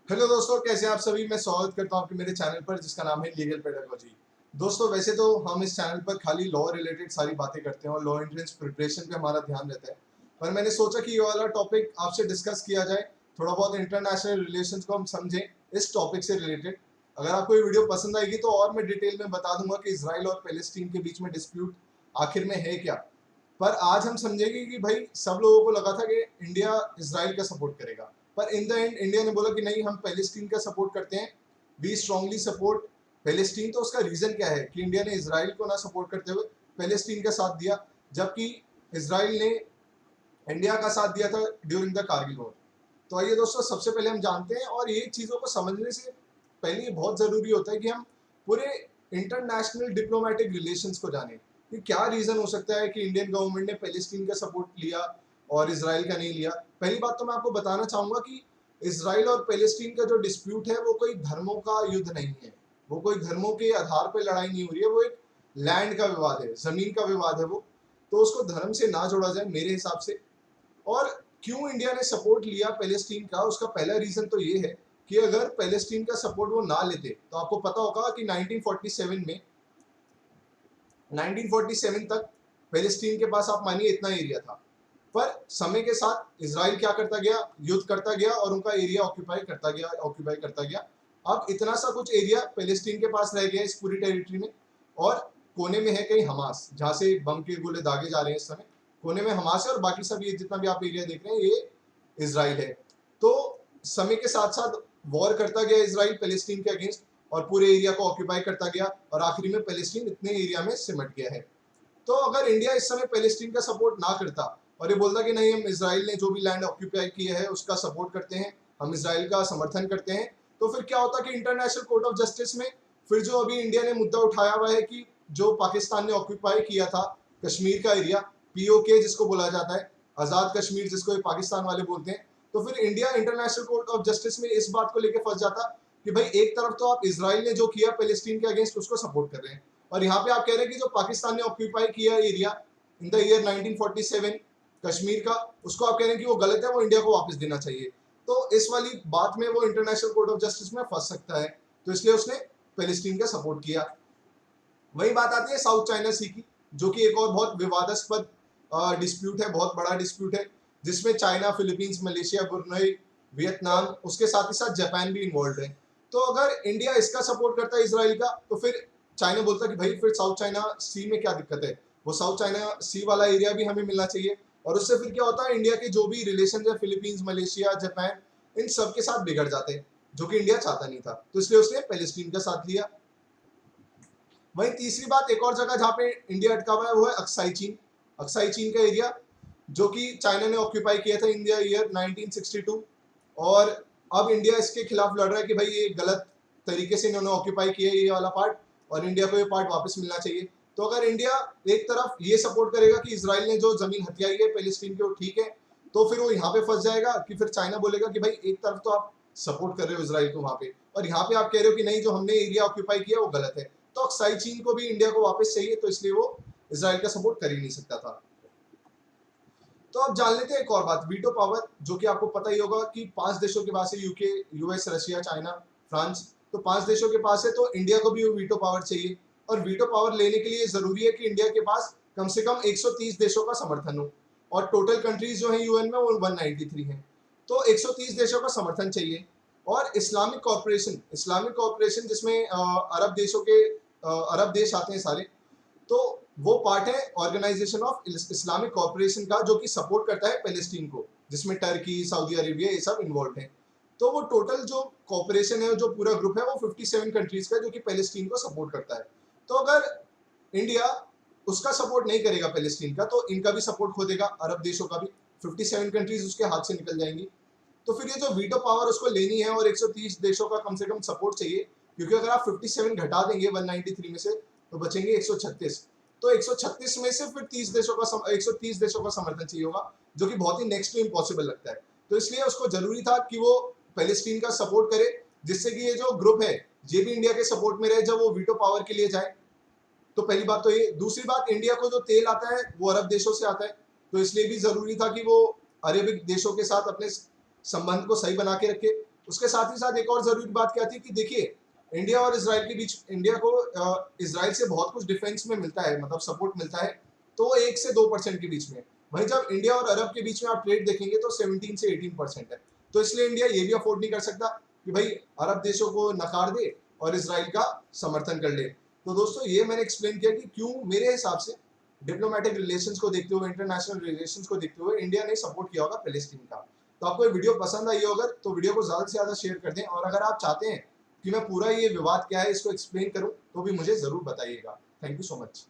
Hello दोस्तों, कैसे हैं आप सभी। मैं स्वागत करता हूं आपके मेरे चैनल पर जिसका नाम है लीगल पेडागोजी। दोस्तों, वैसे तो हम इस चैनल पर खाली लॉ रिलेटेड सारी बातें करते हैं और लॉ एंट्रेंस प्रिपरेशन पे हमारा ध्यान रहता है, पर मैंने सोचा कि ये वाला टॉपिक आपसे डिस्कस किया जाए। थोड़ा बहुत इंटरनेशनल रिलेशंस को हम समझें इस टॉपिक से रिलेटेड। अगर आपको ये वीडियो पसंद आएगी तो और मैं डिटेल में बता दूंगा कि इसराइल और पैलेस्टीन के बीच में डिस्प्यूट आखिर में है क्या। पर आज हम समझेंगे कि भाई सब लोगों को लगा था कि इंडिया इसराइल का सपोर्ट करेगा, पर इन द एंड इंडिया ने बोला कि नहीं, हम पैलेस्टीन का सपोर्ट करते हैं। We strongly support Palestine. तो उसका रीजन क्या है कि इंडिया ने इसराइल को ना सपोर्ट करते हुए पैलेस्टीन का साथ दिया, जबकि इसराइल ने इंडिया का साथ दिया था ड्यूरिंग द कारगिल वॉर। तो आइए दोस्तों, सबसे पहले हम जानते हैं, और ये चीज़ों को समझने से पहले ये बहुत ज़रूरी होता है कि हम पूरे इंटरनेशनल डिप्लोमेटिक रिलेशंस को जानें कि क्या रीज़न हो सकता है कि इंडियन गवर्नमेंट ने पैलेस्टीन का सपोर्ट लिया और इसराइल का नहीं लिया। पहली बात तो मैं आपको बताना चाहूँगा कि इसराइल और पैलेस्टीन का जो डिस्प्यूट है वो कोई धर्मों का युद्ध नहीं है, वो कोई धर्मों के आधार पर लड़ाई नहीं हो रही है, वो एक लैंड का विवाद है, ज़मीन का विवाद है वो। तो उसको धर्म से ना जोड़ा जाए मेरे हिसाब से। और क्यों इंडिया ने सपोर्ट लिया पैलेस्टीन का, उसका पहला रीजन तो ये है कि अगर पैलेस्टीन का सपोर्ट वो ना लेते तो आपको पता होगा कि 1947 तक पैलेस्टीन के पास आप मानिए इतना एरिया था। पर समय के साथ इसराइल क्या करता गया, युद्ध करता गया और उनका एरिया ऑक्यूपाई करता गया। अब इतना सा कुछ एरिया पैलेस्टीन के पास रह गया इस पूरी टेरिटरी में, और कोने में है कहीं हमास, जहां से बम के गोले दागे जा रहे हैं इस समय। कोने में हमास है और बाकी सब ये जितना भी आप एरिया देख रहे हैं ये इसराइल है। तो समय के साथ साथ वॉर करता गया इसराइल पैलेस्टीन के अगेंस्ट, और पूरे एरिया को ऑक्यूपाई करता गया, और आखिरी में पैलेस्टीन इतने एरिया में सिमट गया है। तो अगर इंडिया इस समय पैलेस्टीन का सपोर्ट ना करता और ये बोलता कि नहीं, हम इसराइल ने जो भी लैंड ऑक्यूपाई किया है उसका सपोर्ट करते हैं, हम इसराइल का समर्थन करते हैं, तो फिर क्या होता कि इंटरनेशनल कोर्ट ऑफ जस्टिस में फिर जो अभी इंडिया ने मुद्दा उठाया हुआ है कि जो पाकिस्तान ने ऑक्यूपाई किया था कश्मीर का एरिया, पीओके जिसको बोला जाता है, आजाद कश्मीर जिसको ये पाकिस्तान वाले बोलते हैं, तो फिर India international court of justice में इस बात को लेकर फंस जाता कि भाई एक तरफ तो आप इसराइल ने जो किया पैलेस्टीन के अगेंस्ट उसको सपोर्ट कर रहे हैं, और यहाँ पे आप कह रहे हैं कि जो पाकिस्तान ने ऑक्यूपाई किया area in the year 1947 Kashmir का, उसको आप कह रहे हैं कि वो गलत है, वो इंडिया को वापस देना चाहिए। तो इस वाली बात में वो इंटरनेशनल कोर्ट ऑफ जस्टिस में फंस सकता है, तो इसलिए उसने पैलेस्टीन का सपोर्ट किया। वही बात आती है साउथ चाइना सी की, जो कि एक और बहुत विवादास्पद डिस्प्यूट है, बहुत बड़ा डिस्प्यूट है, जिसमें China, Philippines, Malaysia, Brunei, Vietnam, उसके साथ ही साथ जापान भी इन्वॉल्व है। तो अगर इंडिया इसका सपोर्ट करता है इसराइल का, तो फिर चाइना बोलता है कि भाई फिर साउथ चाइना सी में क्या दिक्कत है, वो साउथ चाइना सी वाला एरिया भी हमें मिलना चाहिए। और उससे फिर क्या होता है, इंडिया के जो भी रिलेशन है फिलीपींस, मलेशिया, जापान, इन सब के साथ बिगड़ जाते हैं, जो कि इंडिया चाहता नहीं था। तो इसलिए उसने पैलेस्टीन का साथ लिया। वहीं तीसरी बात, एक और जगह जहां पे इंडिया अटका हुआ है वो है अक्साई चीन। अक्साई चीन का एरिया जो कि चाइना ने ऑक्यूपाई किया था इन द ईयर 1962, और अब इंडिया इसके खिलाफ लड़ रहा है कि भाई ये गलत तरीके से इन्होंने ऑक्यूपाई किया ये वाला पार्ट, और इंडिया को ये पार्ट वापस मिलना चाहिए। तो अगर इंडिया एक तरफ ये सपोर्ट करेगा कि इसराइल ने जो जमीन हथियाई है पैलेस्टीन की वो ठीक है, तो फिर वो यहाँ पे फंस जाएगा कि फिर चाइना बोलेगा कि भाई एक तरफ तो आप सपोर्ट कर रहे हो इसराइल को वहां पे, और यहाँ पे आप कह रहे हो कि नहीं, जो हमने एरिया ऑक्यूपाई किया वो गलत है। तो अक्साई चीन को भी इंडिया को वापस चाहिए, तो इसलिए वो इसराइल का सपोर्ट कर ही नहीं सकता था। तो अब जान लेते हैं एक और बात, वीटो पावर, जो कि आपको पता ही होगा कि 5 देशों के पास है, UK, US, Russia, China, France. तो 5 देशों के पास है, तो इंडिया को भी वीटो पावर चाहिए। और वीटो पावर लेने के लिए जरूरी है कि इंडिया के पास कम से कम 130 देशों का समर्थन हो, और टोटल कंट्रीज जो है यूएन में वो 193 है। तो 130 देशों का समर्थन चाहिए। और इस्लामिक कॉरपोरेशन जिसमें अरब देशों के अरब देश आते हैं सारे, तो वो पार्ट है ऑर्गेनाइजेशन ऑफ इस्लामिक कॉर्पोरेशन का, जो कि सपोर्ट करता है पैलेस्टीन को, जिसमें टर्की, सऊदी अरेबिया, ये सब इन्वॉल्व हैं। तो वो टोटल जो कॉर्पोरेशन है, जो पूरा ग्रुप है, वो 57 कंट्रीज का, जो कि पैलेस्टीन को सपोर्ट करता है। तो अगर इंडिया उसका सपोर्ट नहीं करेगा पैलेस्टीन का, तो इनका भी सपोर्ट खो देगा, अरब देशों का भी। 57 कंट्रीज उसके हाथ से निकल जाएंगी। तो फिर ये जो वीटो पावर उसको लेनी है, और 130 देशों का कम से कम सपोर्ट चाहिए, क्योंकि अगर आप 57 घटा देंगे 193 में से, तो बचेंगे 136। तो 136 में से फिर 130 देशों का समर्थन चाहिए होगा, जो कि बहुत ही नेक्स्ट टू इम्पॉसिबल लगता है। तो इसलिए उसको जरूरी था कि वो पैलेस्टीन का सपोर्ट करे, जिससे कि ये जो ग्रुप है ये भी इंडिया के सपोर्ट में रहे जब वो वीटो पावर के लिए जाए। तो पहली बात तो ये। दूसरी बात, इंडिया को जो तेल आता है वो अरब देशों से आता है, तो इसलिए भी जरूरी था कि वो अरेबिक देशों के साथ अपने संबंध को सही बना के रखे। उसके साथ ही साथ एक और जरूरी बात क्या थी कि देखिए, इंडिया और इसराइल के बीच, इंडिया को इसराइल से बहुत कुछ डिफेंस में मिलता है, मतलब सपोर्ट मिलता है, तो 1 से 2% के बीच में। वहीं जब इंडिया और अरब के बीच में आप ट्रेड देखेंगे तो 17 से 18% है। तो इसलिए इंडिया ये भी अफोर्ड नहीं कर सकता कि भाई अरब देशों को नकार दे और इसराइल का समर्थन कर ले। तो दोस्तों, ये मैंने एक्सप्लेन किया कि क्यों मेरे हिसाब से डिप्लोमेटिक रिलेशंस को देखते हुए, इंटरनेशनल रिलेशंस को देखते हुए इंडिया ने सपोर्ट किया होगा पैलेस्टीन का। तो आपको ये वीडियो पसंद आई हो अगर, तो वीडियो को ज़्यादा से ज़्यादा शेयर कर दें, और अगर आप चाहते हैं कि मैं पूरा ये विवाद क्या है इसको एक्सप्लेन करूं, तो भी मुझे ज़रूर बताइएगा। Thank you so much.